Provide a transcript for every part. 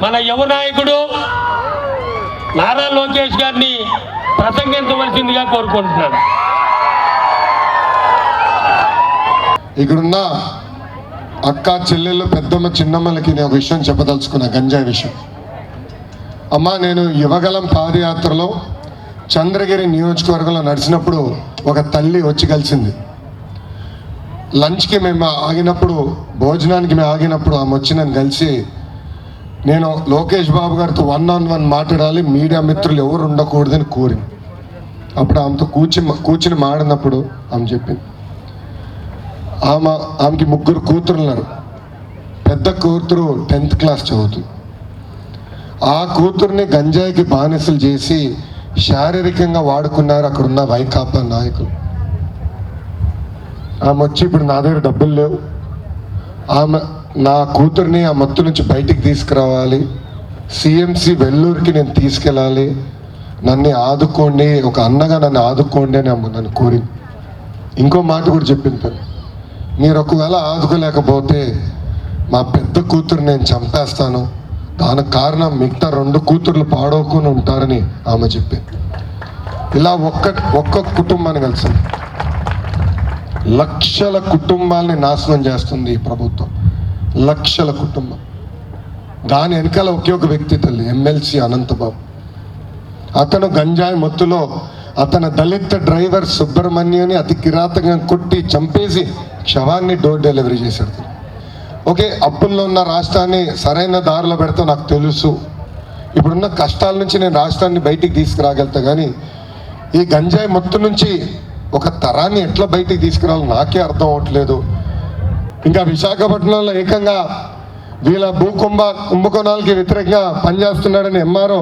మన యువ నాయకుడు నారా లోకేష్ గారిని ప్రసంగించవలసిందిగా కోరుకుంటున్నాను. ఇక్కడున్న అక్క చెల్లెళ్ళు పెద్దమ్మ చిన్నమ్మలకి నేను ఒక విషయం చెప్పదలుచుకున్నా, గంజాయి విషయం. అమ్మ, నేను యువగలం పాదయాత్రలో చంద్రగిరి నియోజకవర్గంలో నడిచినప్పుడు ఒక తల్లి వచ్చి కలిసింది. లంచ్కి మేము ఆగినప్పుడు, భోజనానికి మేము ఆగినప్పుడు ఆమె వచ్చి నన్ను కలిసి, నేను లోకేష్ బాబు గారితో 1-on-1 మాట్లాడాలి, మీడియా మిత్రులు ఎవరు ఉండకూడదని కోరింది. అప్పుడు ఆమెతో కూర్చుని మాడినప్పుడు ఆమె చెప్పింది, ఆమెకి 3 కూతురు ఉన్నారు. పెద్ద కూతురు 10th క్లాస్ చదువుతుంది. ఆ కూతుర్ని గంజాయికి బానిసలు చేసి శారీరకంగా వాడుకున్నారు అక్కడున్న వైకాపా నాయకులు. ఆమె వచ్చి, ఇప్పుడు నా దగ్గర డబ్బులు లేవు, నా కూతుర్ని ఆ మత్తు నుంచి బయటికి తీసుకురావాలి, సిఎంసి వెల్లూరుకి నేను తీసుకెళ్ళాలి, నన్ను ఆదుకోండి, ఒక అన్నగా నన్ను ఆదుకోండి అని నన్ను కోరింది. ఇంకో మాట కూడా చెప్పింది తను, మీరు ఒకవేళ ఆదుకోలేకపోతే మా పెద్ద కూతురు నేను చంపేస్తాను, దానికి కారణం మిగతా 2 కూతుర్లు పాడవకుండా ఉంటారని ఆమె చెప్పింది. ఇలా ఒక్క కుటుంబాన్ని కలిసింది, లక్షల కుటుంబాలని నాశనం చేస్తుంది ఈ ప్రభుత్వం, లక్షల కుటుంబం. దాని వెనకాల ఒకే ఒక వ్యక్తి తల్లి, ఎమ్మెల్సీ అనంతబాబు. అతను గంజాయి మత్తులో అతని దళిత డ్రైవర్ సుబ్రహ్మణ్యని అతి కిరాతకంగా కొట్టి చంపేసి శవాన్ని డోర్ డెలివరీ చేశాడు. ఓకే, అప్పుల్లో ఉన్న రాష్ట్రాన్ని సరైన దారిలో పెడితే నాకు తెలుసు, ఇప్పుడున్న కష్టాల నుంచి నేను రాష్ట్రాన్ని బయటికి తీసుకురాగలుగుతా, కానీ ఈ గంజాయి మత్తు నుంచి ఒక తరాన్ని ఎట్లా బయటికి తీసుకురావాలో నాకే అర్థం అవ్వట్లేదు. ఇంకా విశాఖపట్నంలో ఏకంగా వీళ్ళ కుంభకోణాలకి వ్యతిరేకంగా పనిచేస్తున్నాడని ఎంఆర్ఓ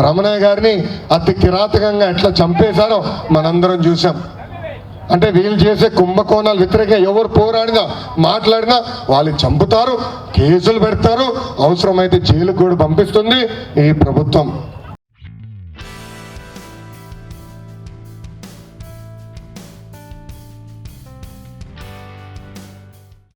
రమణయ్య గారిని అతి కిరాతకంగా ఎట్లా చంపేశారో మనందరం చూసాం. అంటే వీళ్ళు చేసే కుంభకోణాలు వ్యతిరేకంగా ఎవరు పోరాడినా మాట్లాడినా వాళ్ళు చంపుతారు, కేసులు పెడతారు, అవసరమైతే జైలుకు కూడా పంపిస్తుంది ఈ ప్రభుత్వం.